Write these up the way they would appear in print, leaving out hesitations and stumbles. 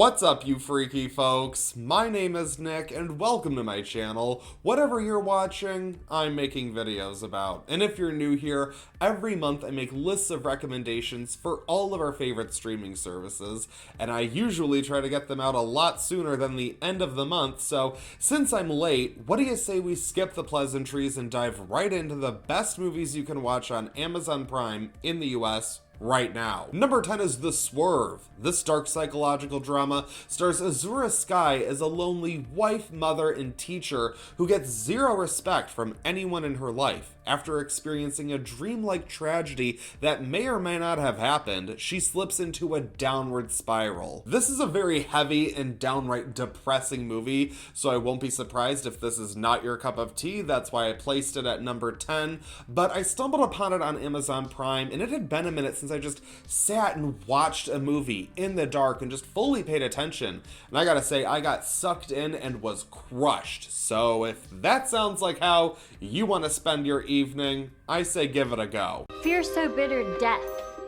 What's up, you freaky folks? My name is Nick, and welcome to my channel. Whatever you're watching, I'm making videos about. And if you're new here, every month I make lists of recommendations for all of our favorite streaming services, and I usually try to get them out a lot sooner than the end of the month, so since I'm late, what do you say we skip the pleasantries and dive right into the best movies you can watch on Amazon Prime in the US right now. Number 10 is The Swerve. This dark psychological drama stars Azura Sky as a lonely wife, mother, and teacher who gets zero respect from anyone in her life. After experiencing a dreamlike tragedy that may or may not have happened, she slips into a downward spiral. This is a very heavy and downright depressing movie, so I won't be surprised if this is not your cup of tea. That's why I placed it at number 10, but I stumbled upon it on Amazon Prime, and it had been a minute since I just sat and watched a movie in the dark and just fully paid attention. And I gotta say, I got sucked in and was crushed. So if that sounds like how you want to spend your evening, I say give it a go. Fear so bitter, death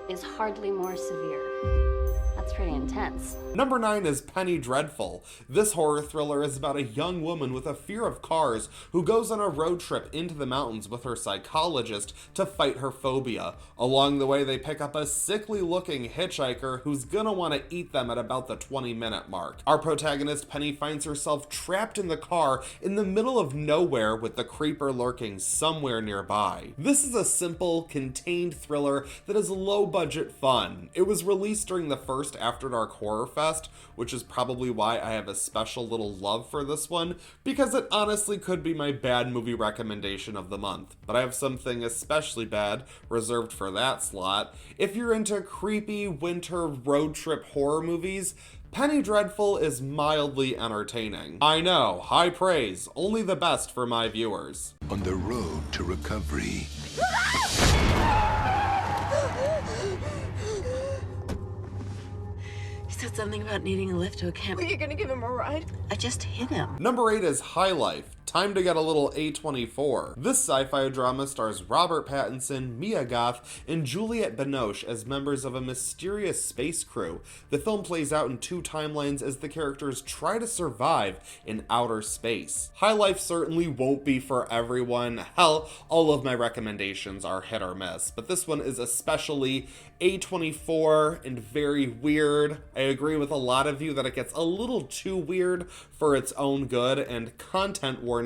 is hardly more severe. That's pretty intense. Number 9 is Penny Dreadful. This horror thriller is about a young woman with a fear of cars who goes on a road trip into the mountains with her psychologist to fight her phobia. Along the way, they pick up a sickly-looking hitchhiker who's gonna want to eat them at about the 20-minute mark. Our protagonist, Penny, finds herself trapped in the car in the middle of nowhere with the creeper lurking somewhere nearby. This is a simple, contained thriller that is low-budget fun. It was released during the first After Dark Horror Fest, which is probably why I have a special little love for this one, because it honestly could be my bad movie recommendation of the month. But I have something especially bad reserved for that slot. If you're into creepy winter road trip horror movies, Penny Dreadful is mildly entertaining. I know, high praise, only the best for my viewers. On the road to recovery. Said something about needing a lift to a camp. Were you gonna give him a ride? I just hit him. Number 8 is High Life. Time to get a little A24. This sci-fi drama stars Robert Pattinson, Mia Goth, and Juliette Binoche as members of a mysterious space crew. The film plays out in two timelines as the characters try to survive in outer space. High Life certainly won't be for everyone. Hell, all of my recommendations are hit or miss, but this one is especially A24 and very weird. I agree with a lot of you that it gets a little too weird for its own good, and content warning,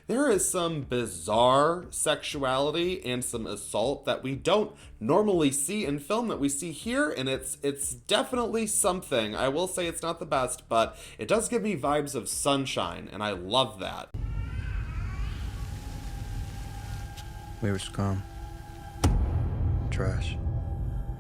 there is some bizarre sexuality and some assault that we don't normally see in film that we see here, and it's definitely something. I will say it's not the best, but it does give me vibes of Sunshine, and I love that. We were scum. Trash.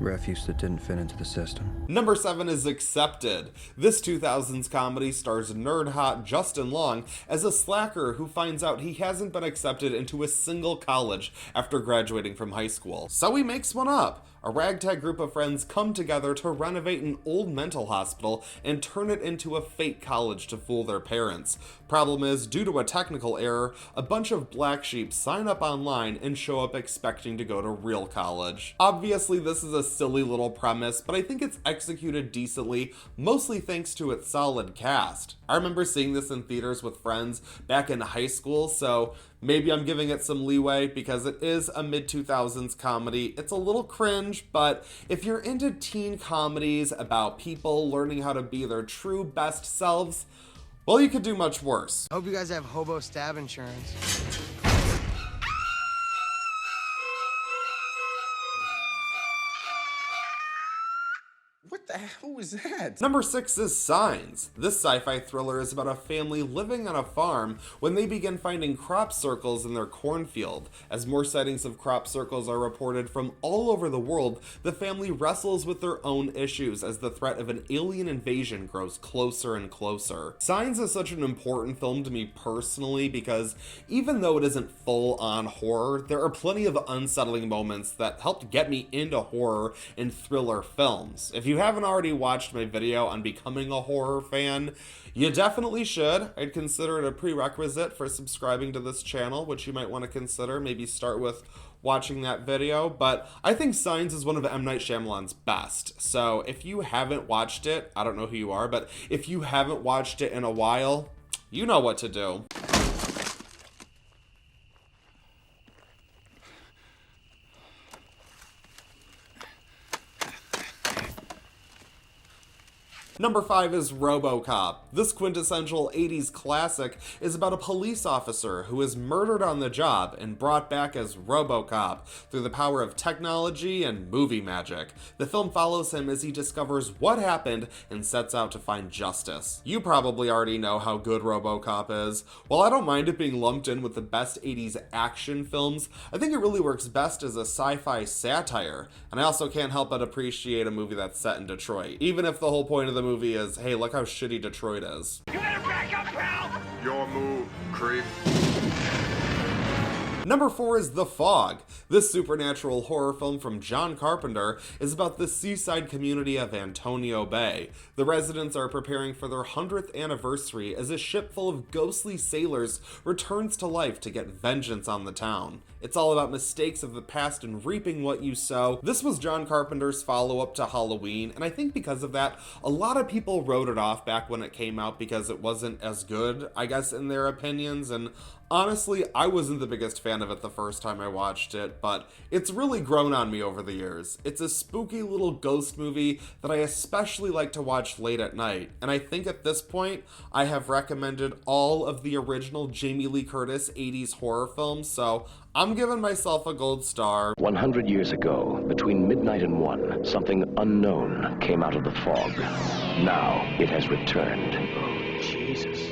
Refuse that didn't fit into the system. Number 7 is Accepted. This 2000s comedy stars nerd-hot Justin Long as a slacker who finds out he hasn't been accepted into a single college after graduating from high school. So he makes one up. A ragtag group of friends come together to renovate an old mental hospital and turn it into a fake college to fool their parents. Problem is, due to a technical error, a bunch of black sheep sign up online and show up expecting to go to real college. Obviously, this is a silly little premise, but I think it's executed decently, mostly thanks to its solid cast. I remember seeing this in theaters with friends back in high school, so maybe I'm giving it some leeway because it is a mid-2000s comedy. It's a little cringe, but if you're into teen comedies about people learning how to be their true best selves, well, you could do much worse. I hope you guys have hobo stab insurance. What the hell was that? Number 6 is Signs. This sci-fi thriller is about a family living on a farm when they begin finding crop circles in their cornfield. As more sightings of crop circles are reported from all over the world, the family wrestles with their own issues as the threat of an alien invasion grows closer and closer. Signs is such an important film to me personally because even though it isn't full-on horror, there are plenty of unsettling moments that helped get me into horror and thriller films. If you haven't already watched my video on becoming a horror fan, you definitely should. I'd consider it a prerequisite for subscribing to this channel, which you might want to consider. Maybe start with watching that video, but I think Signs is one of M. Night Shyamalan's best. So if you haven't watched it, I don't know who you are, but if you haven't watched it in a while, you know what to do. Number 5 is Robocop. This quintessential 80s classic is about a police officer who is murdered on the job and brought back as Robocop through the power of technology and movie magic. The film follows him as he discovers what happened and sets out to find justice. You probably already know how good Robocop is. While I don't mind it being lumped in with the best 80s action films, I think it really works best as a sci-fi satire, and I also can't help but appreciate a movie that's set in Detroit, even if the whole point of the movie is, hey, look how shitty Detroit is. You better back up, pal! Your move, creep. Number 4 is The Fog. This supernatural horror film from John Carpenter is about the seaside community of Antonio Bay. The residents are preparing for their 100th anniversary as a ship full of ghostly sailors returns to life to get vengeance on the town. It's all about mistakes of the past and reaping what you sow. This was John Carpenter's follow-up to Halloween, and I think because of that, a lot of people wrote it off back when it came out because it wasn't as good, I guess, in their opinions, and honestly, I wasn't the biggest fan of it the first time I watched it, but it's really grown on me over the years. It's a spooky little ghost movie that I especially like to watch late at night, and I think at this point, I have recommended all of the original Jamie Lee Curtis 80s horror films, so I'm giving myself a gold star. 100 years ago, between midnight and 1, something unknown came out of the fog. Now it has returned. Oh, Jesus.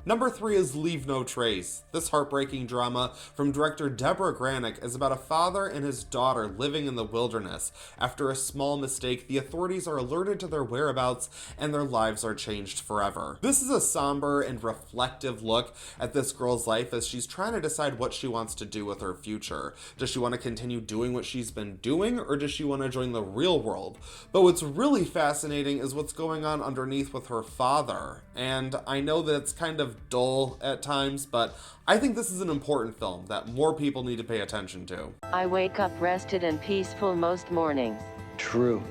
Number 3 is Leave No Trace. This heartbreaking drama from director Deborah Granick is about a father and his daughter living in the wilderness. After a small mistake, the authorities are alerted to their whereabouts and their lives are changed forever. This is a somber and reflective look at this girl's life as she's trying to decide what she wants to do with her future. Does she want to continue doing what she's been doing, or does she want to join the real world? But what's really fascinating is what's going on underneath with her father. And I know that it's kind of dull at times, but I think this is an important film that more people need to pay attention to. I wake up rested and peaceful most mornings. True.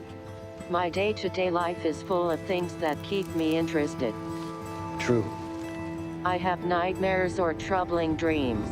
My day-to-day life is full of things that keep me interested. True. I have nightmares or troubling dreams.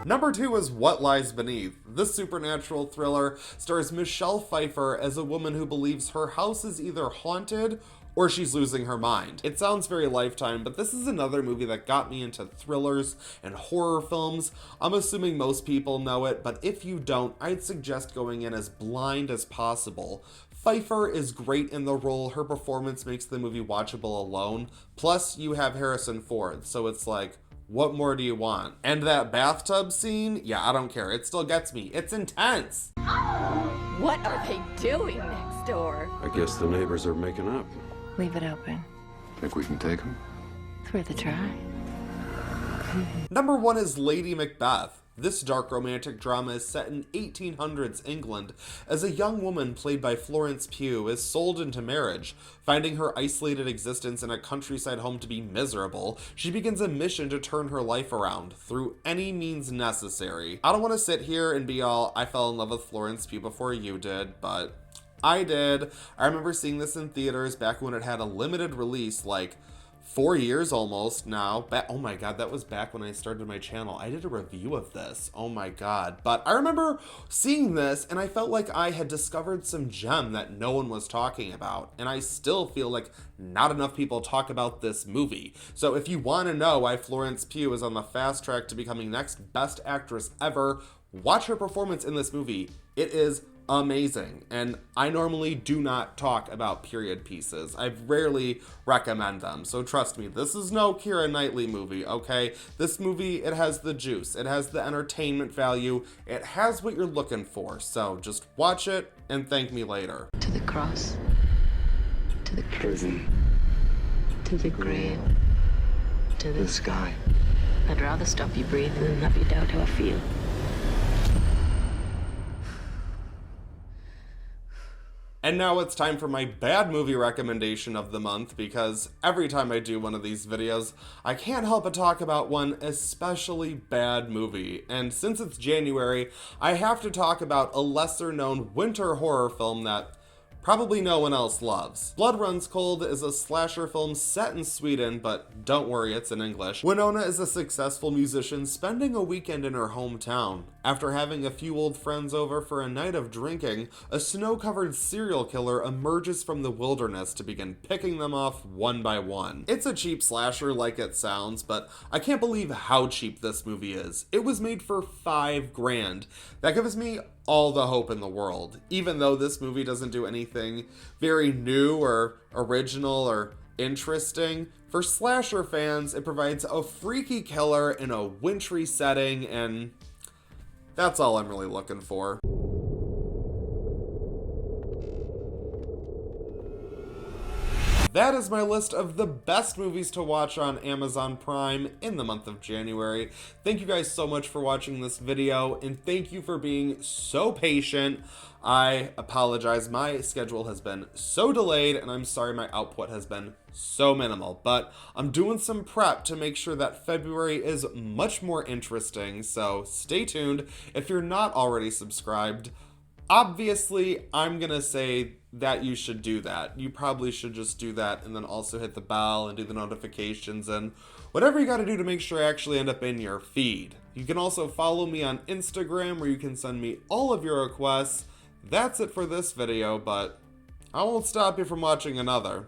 Number 2 is What Lies Beneath. This supernatural thriller stars Michelle Pfeiffer as a woman who believes her house is either haunted or she's losing her mind. It sounds very Lifetime, but this is another movie that got me into thrillers and horror films. I'm assuming most people know it, but if you don't, I'd suggest going in as blind as possible. Pfeiffer is great in the role. Her performance makes the movie watchable alone. Plus, you have Harrison Ford, so it's like, what more do you want? And that bathtub scene? Yeah, I don't care. It still gets me. It's intense. What are they doing next door? I guess the neighbors are making up. Leave it open. Think we can take them? It's worth a try. Number 1 is Lady Macbeth. This dark romantic drama is set in 1800s England as a young woman played by Florence Pugh is sold into marriage. Finding her isolated existence in a countryside home to be miserable, she begins a mission to turn her life around through any means necessary. I don't want to sit here and be all, I fell in love with Florence Pugh before you did, but I did. I remember seeing this in theaters back when it had a limited release, like 4 years almost now. Oh my god, that was back when I started my channel. I did a review of this. Oh my god. But I remember seeing this and I felt like I had discovered some gem that no one was talking about. And I still feel like not enough people talk about this movie. So if you want to know why Florence Pugh is on the fast track to becoming next best actress ever, watch her performance in this movie. It is amazing, and I normally do not talk about period pieces. I rarely recommend them, so trust me, this is no Keira Knightley movie, okay? This movie, it has the juice, it has the entertainment value, it has what you're looking for, so just watch it and thank me later. To the cross. To the prison. To the grave. To the sky. I'd rather stop you breathing than have you doubt how I feel. And now it's time for my bad movie recommendation of the month, because every time I do one of these videos, I can't help but talk about one especially bad movie. And since it's January, I have to talk about a lesser known winter horror film that probably no one else loves. Blood Runs Cold is a slasher film set in Sweden, but don't worry, it's in English. Winona is a successful musician spending a weekend in her hometown. After having a few old friends over for a night of drinking, a snow-covered serial killer emerges from the wilderness to begin picking them off one by one. It's a cheap slasher like it sounds, but I can't believe how cheap this movie is. It was made for $5 grand. That gives me all the hope in the world, even though this movie doesn't do anything very new or original or interesting. For slasher fans, it provides a freaky killer in a wintry setting, and that's all I'm really looking for. That is my list of the best movies to watch on Amazon Prime in the month of January. Thank you guys so much for watching this video, and thank you for being so patient. I apologize, my schedule has been so delayed, and I'm sorry my output has been so minimal, but I'm doing some prep to make sure that February is much more interesting, so stay tuned. If you're not already subscribed, obviously, I'm gonna say that you should do that. You probably should just do that and then also hit the bell and do the notifications and whatever you gotta do to make sure I actually end up in your feed. You can also follow me on Instagram where you can send me all of your requests. That's it for this video, but I won't stop you from watching another.